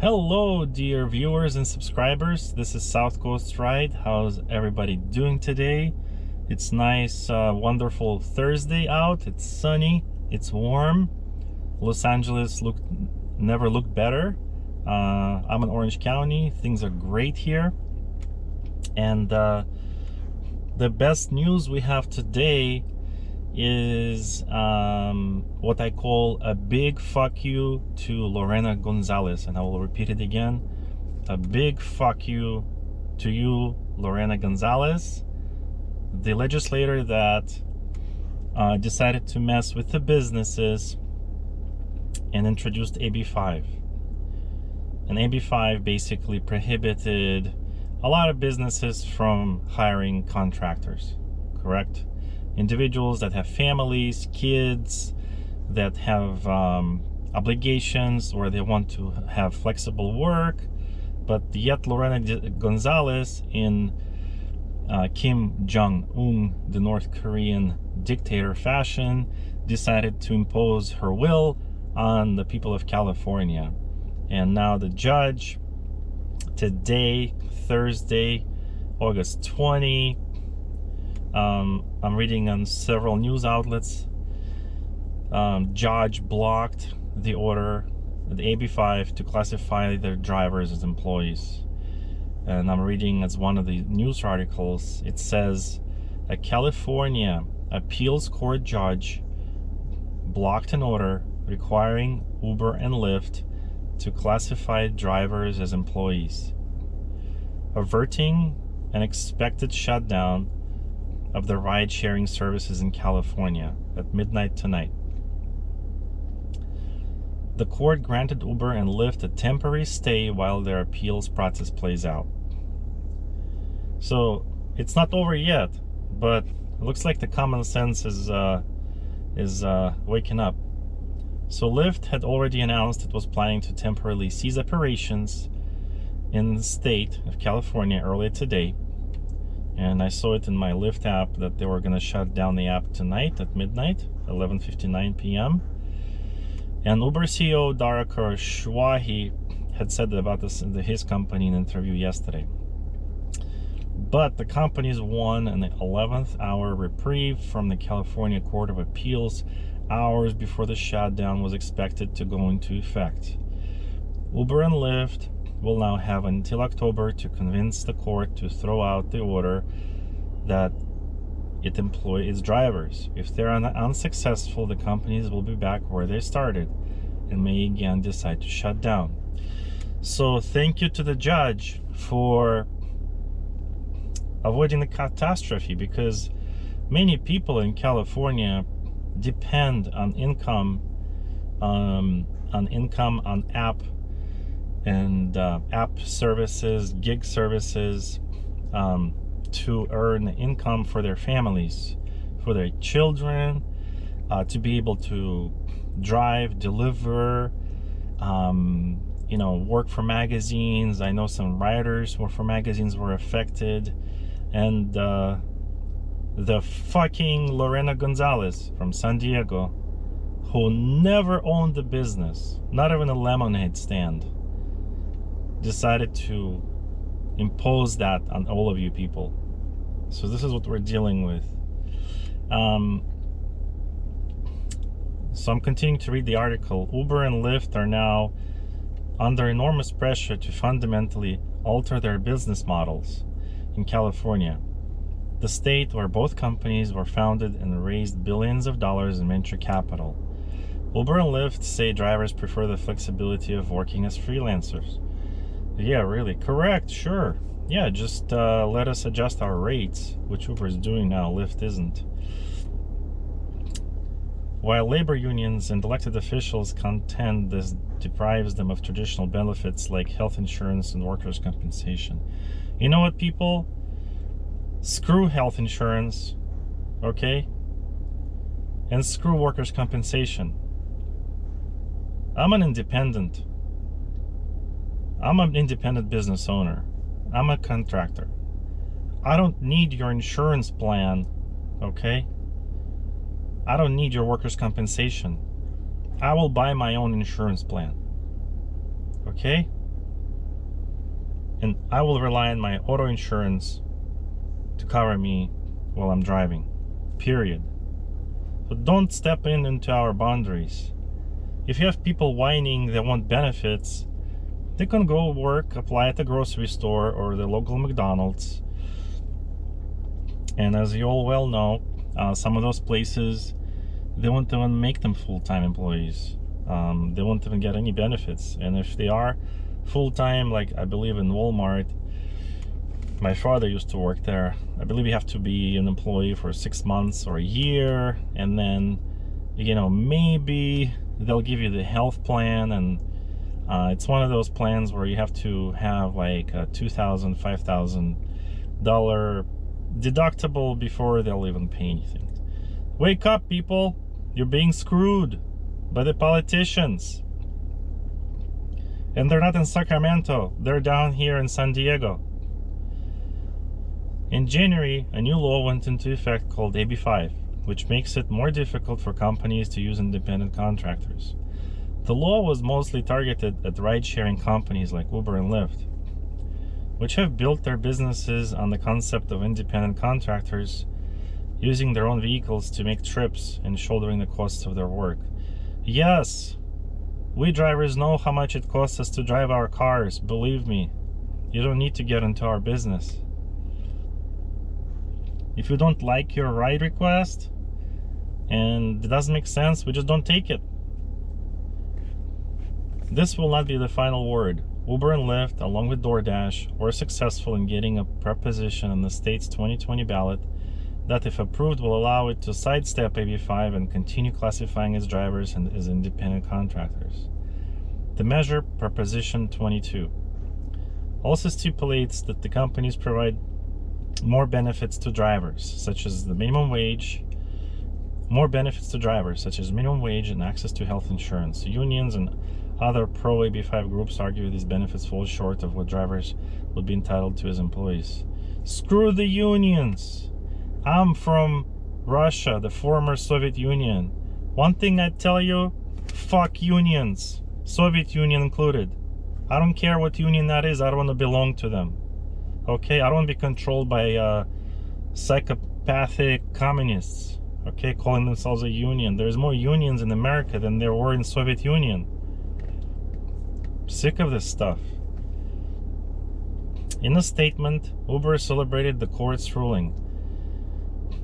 Hello dear viewers and subscribers, this is South Coast Ride. How's everybody doing today? It's nice, wonderful Thursday out. It's sunny, it's warm. Los Angeles never looked better. I'm in Orange County, things are great here. And the best news we have today is what I call a big fuck you to Lorena Gonzalez, and I will repeat it again. A big fuck you to you, Lorena Gonzalez, the legislator that decided to mess with the businesses and introduced AB5. And AB5 basically prohibited a lot of businesses from hiring contractors, correct? Individuals that have families, kids, that have obligations, or they want to have flexible work, but yet Lorena Gonzalez, in Kim Jong-un, the North Korean dictator fashion, decided to impose her will on the people of California. And now the judge, today, Thursday, August 20, I'm reading on several news outlets, judge blocked the order, the AB5, to classify their drivers as employees. And I'm reading as one of the news articles, it says a California appeals court judge blocked an order requiring Uber and Lyft to classify drivers as employees, averting an expected shutdown of the ride-sharing services in California at midnight tonight. The court granted Uber and Lyft a temporary stay while their appeals process plays out. So it's not over yet, but it looks like the common sense is waking up. So Lyft had already announced it was planning to temporarily cease operations in the state of California earlier today. And I saw it in my Lyft app that they were going to shut down the app tonight at midnight, 11:59 p.m. And Uber CEO Dara Khosrowshahi had said about this in his company in an interview yesterday. But the companies won an 11th hour reprieve from the California Court of Appeals hours before the shutdown was expected to go into effect. Uber and Lyft will now have until October to convince the court to throw out the order that it employ its drivers. If they're unsuccessful, the companies will be back where they started and may again decide to shut down. So thank you to the judge for avoiding the catastrophe, because many people in California depend on income, on app and app services, gig services, to earn income for their families, for their children, to be able to drive, deliver, you know, work for magazines. I know some writers who for magazines were affected. And the fucking Lorena Gonzalez from San Diego, who never owned a business, not even a lemonade stand, decided to impose that on all of you people. So this is what we're dealing with. So I'm continuing to read the article. Uber and Lyft are now under enormous pressure to fundamentally alter their business models in California, the state where both companies were founded and raised billions of dollars in venture capital. Uber and Lyft say drivers prefer the flexibility of working as freelancers. Yeah, really? Correct, sure. Yeah, just let us adjust our rates, which Uber is doing now, Lyft isn't. While labor unions and elected officials contend this deprives them of traditional benefits like health insurance and workers' compensation. You know what, people? Screw health insurance, okay? And screw workers' compensation. I'm an independent. I'm an independent business owner. I'm a contractor. I don't need your insurance plan, okay? I don't need your workers' compensation. I will buy my own insurance plan. Okay? and I will rely on my auto insurance to cover me while I'm driving, period. So don't step into our boundaries. If you have people whining they want benefits, they can go work, apply at the grocery store or the local McDonald's. And as you all well know, some of those places, they won't even make them full-time employees. They won't even get any benefits. And if they are full-time, like I believe in Walmart, my father used to work there, I believe you have to be an employee for 6 months or a year, and then, you know, maybe they'll give you the health plan, and it's one of those plans where you have to have like a $2,000, $5,000 deductible before they'll even pay anything. Wake up, people! You're being screwed by the politicians. And they're not in Sacramento, they're down here in San Diego. In January, a new law went into effect called AB5, which makes it more difficult for companies to use independent contractors. The law was mostly targeted at ride-sharing companies like Uber and Lyft, which have built their businesses on the concept of independent contractors using their own vehicles to make trips and shouldering the costs of their work. Yes, we drivers know how much it costs us to drive our cars, believe me. You don't need to get into our business. If you don't like your ride request and it doesn't make sense, we just don't take it. This will not be the final word. Uber and Lyft, along with DoorDash, were successful in getting a proposition in the state's 2020 ballot that, if approved, will allow it to sidestep AB5 and continue classifying its drivers as independent contractors. The measure, Proposition 22, also stipulates that the companies provide more benefits to drivers, such as the minimum wage, and access to health insurance. Unions and other pro-AB5 groups argue these benefits fall short of what drivers would be entitled to as employees. Screw the unions! I'm from Russia, the former Soviet Union. One thing I tell you, fuck unions, Soviet Union included. I don't care what union that is, I don't want to belong to them. Okay, I don't want to be controlled by psychopathic communists, okay, calling themselves a union. There's more unions in America than there were in Soviet Union. Sick of this stuff. In a statement, Uber celebrated the court's ruling.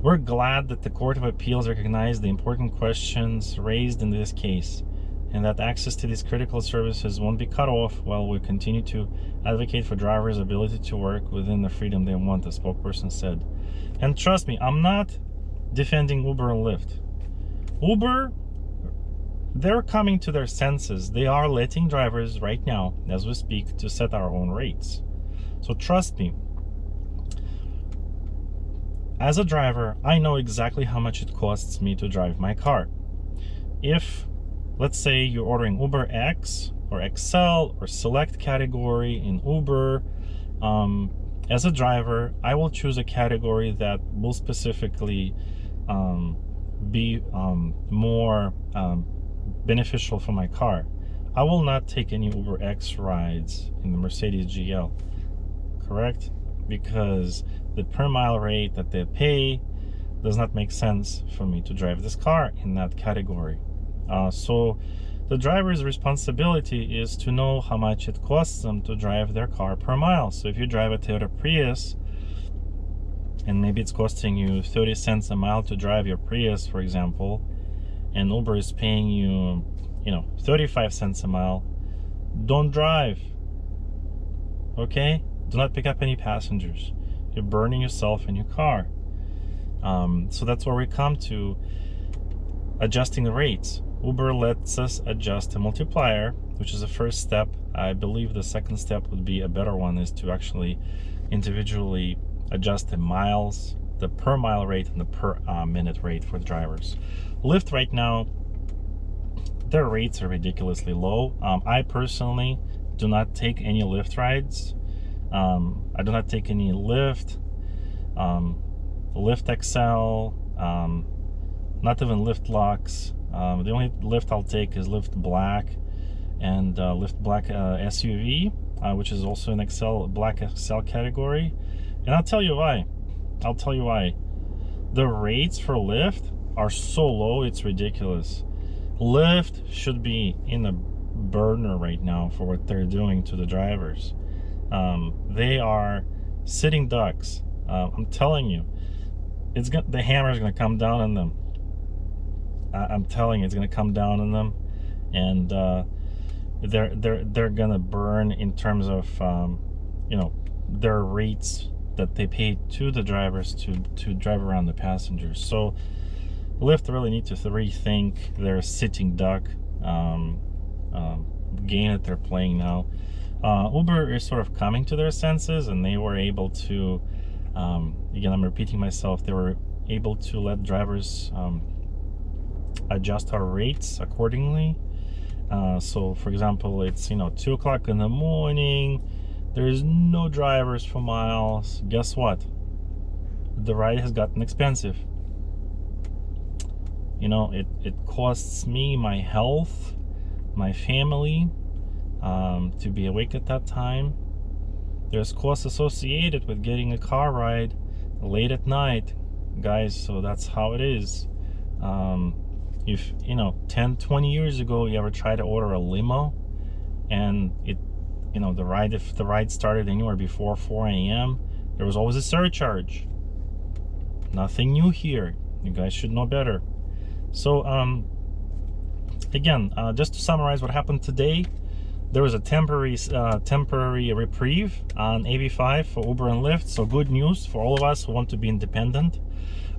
We're glad that the Court of Appeals recognized the important questions raised in this case, and that access to these critical services won't be cut off while we continue to advocate for drivers' ability to work within the freedom they want, the spokesperson said. And trust me, I'm not defending Uber and Lyft. Uber, they're coming to their senses. They are letting drivers right now, as we speak, to set our own rates. So trust me, as a driver, I know exactly how much it costs me to drive my car. If, let's say, you're ordering Uber X or XL or Select category in Uber, as a driver, I will choose a category that will specifically be more beneficial for my car. I will not take any Uber X rides in the Mercedes GL, correct? Because the per mile rate that they pay does not make sense for me to drive this car in that category. So the driver's responsibility is to know how much it costs them to drive their car per mile. So if you drive a Toyota Prius and maybe it's costing you 30 cents a mile to drive your Prius, for example, and Uber is paying you, 35 cents a mile, don't drive, okay? Do not pick up any passengers. You're burning yourself and your car. So that's where we come to adjusting the rates. Uber lets us adjust a multiplier, which is the first step. I believe the second step would be a better one, is to actually individually adjust the miles, the per mile rate and the per minute rate for the drivers. Lyft right now, their rates are ridiculously low. I personally do not take any Lyft rides. I do not take any Lyft, Lyft XL, not even Lyft Lux. The only Lyft I'll take is Lyft Black and Lyft Black SUV. which is also an XL, black XL category. And I'll tell you why. I'll tell you why. The rates for Lyft are so low, it's ridiculous. Lyft should be in a burner right now for what they're doing to the drivers. They are sitting ducks. I'm telling you, the hammer is going to come down on them. I'm telling you, it's going to come down on them, and they're going to burn in terms of you know, their rates that they pay to the drivers to drive around the passengers. So Lyft really need to rethink their sitting duck game that they're playing now. Uber is sort of coming to their senses, and they were able to, again, I'm repeating myself, they were able to let drivers adjust our rates accordingly. So for example, it's, you know, 2 o'clock in the morning, there's no drivers for miles. Guess what? The ride has gotten expensive. You know, it costs me my health, my family, to be awake at that time. There's costs associated with getting a car ride late at night, guys, so that's how it is. If, you know, 10-20 years ago you ever tried to order a limo, and it, you know, if the ride started anywhere before 4 a.m., there was always a surcharge. Nothing new here. You guys should know better. So again, just to summarize what happened today, there was a temporary reprieve on AB5 for Uber and Lyft. So good news for all of us who want to be independent.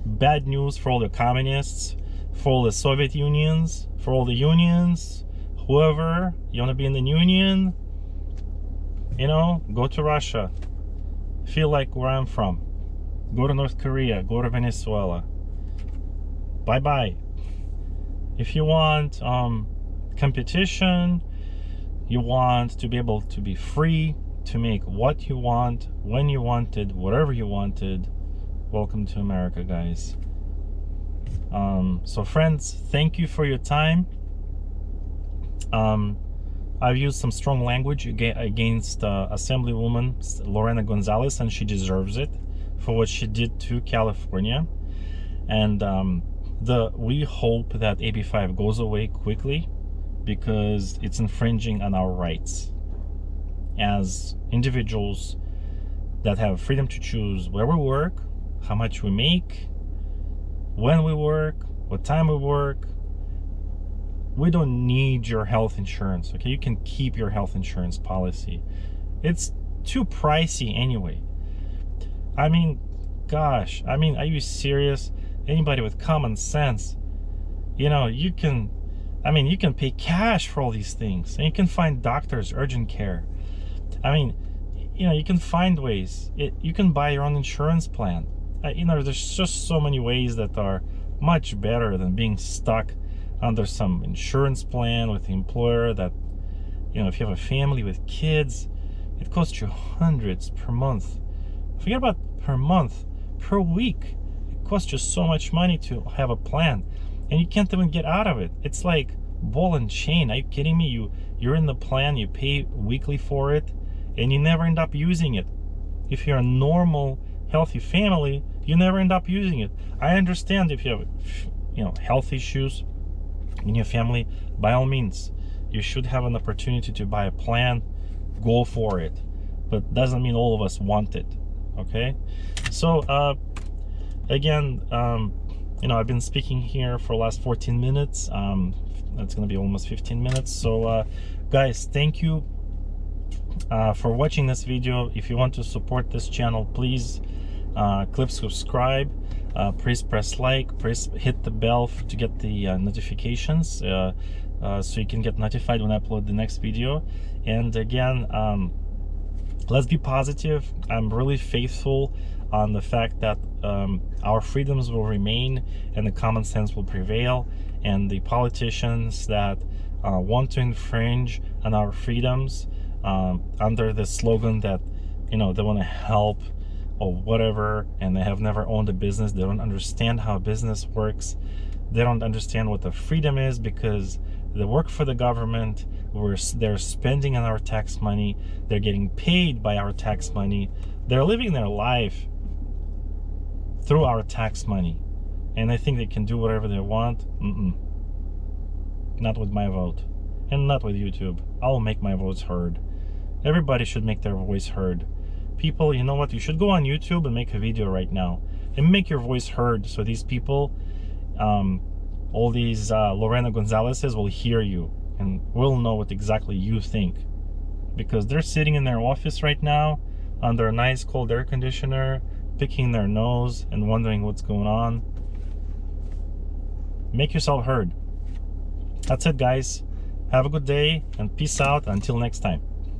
Bad news for all the communists, for all the Soviet unions, for all the unions, whoever you want to be in the union, you know, go to Russia. Feel like where I'm from. Go to North Korea, go to Venezuela. Bye-bye. If you want competition, you want to be able to be free to make what you want, when you wanted, whatever you wanted, welcome to America, guys. So friends, thank you for your time. I've used some strong language against Assemblywoman Lorena Gonzalez, and she deserves it for what she did to California. And we hope that AB5 goes away quickly, because it's infringing on our rights as individuals that have freedom to choose where we work, how much we make, when we work, what time we work. We don't need your health insurance, okay? You can keep your health insurance policy. It's too pricey anyway. I mean, gosh, I mean, are you serious? Anybody with common sense, you know, you can pay cash for all these things, and you can find doctors, urgent care. I mean, you know, you can find ways. You can buy your own insurance plan. You know, there's just so many ways that are much better than being stuck under some insurance plan with the employer that, you know, if you have a family with kids, it costs you hundreds per month. Forget about per month, per week. It costs you so much money to have a plan, and you can't even get out of it. It's like ball and chain. Are you kidding me? You're in the plan, you pay weekly for it, and you never end up using it. If you're a normal, healthy family, you never end up using it. I understand if you have, you know, health issues in your family, by all means, you should have an opportunity to buy a plan. Go for it, but doesn't mean all of us want it. Okay, so again, you know, I've been speaking here for the last 14 minutes. That's gonna be almost 15 minutes. So guys, thank you for watching this video. If you want to support this channel, please click subscribe, please press like, please hit the bell to get the notifications, so you can get notified when I upload the next video. And again, let's be positive. I'm really faithful on the fact that our freedoms will remain and the common sense will prevail, and the politicians that want to infringe on our freedoms under the slogan that, you know, they want to help or whatever, and they have never owned a business, they don't understand how business works, they don't understand what the freedom is, because They work for the government. They're spending on our tax money. They're getting paid by our tax money. They're living their life through our tax money. And I think they can do whatever they want. Not with my vote. And not with YouTube. I'll make my voice heard. Everybody should make their voice heard. People, you know what? You should go on YouTube and make a video right now and make your voice heard, so these people, all these Lorena Gonzalez's will hear you and will know what exactly you think, because they're sitting in their office right now under a nice cold air conditioner, picking their nose and wondering what's going on. Make yourself heard. That's it, guys. Have a good day and peace out until next time.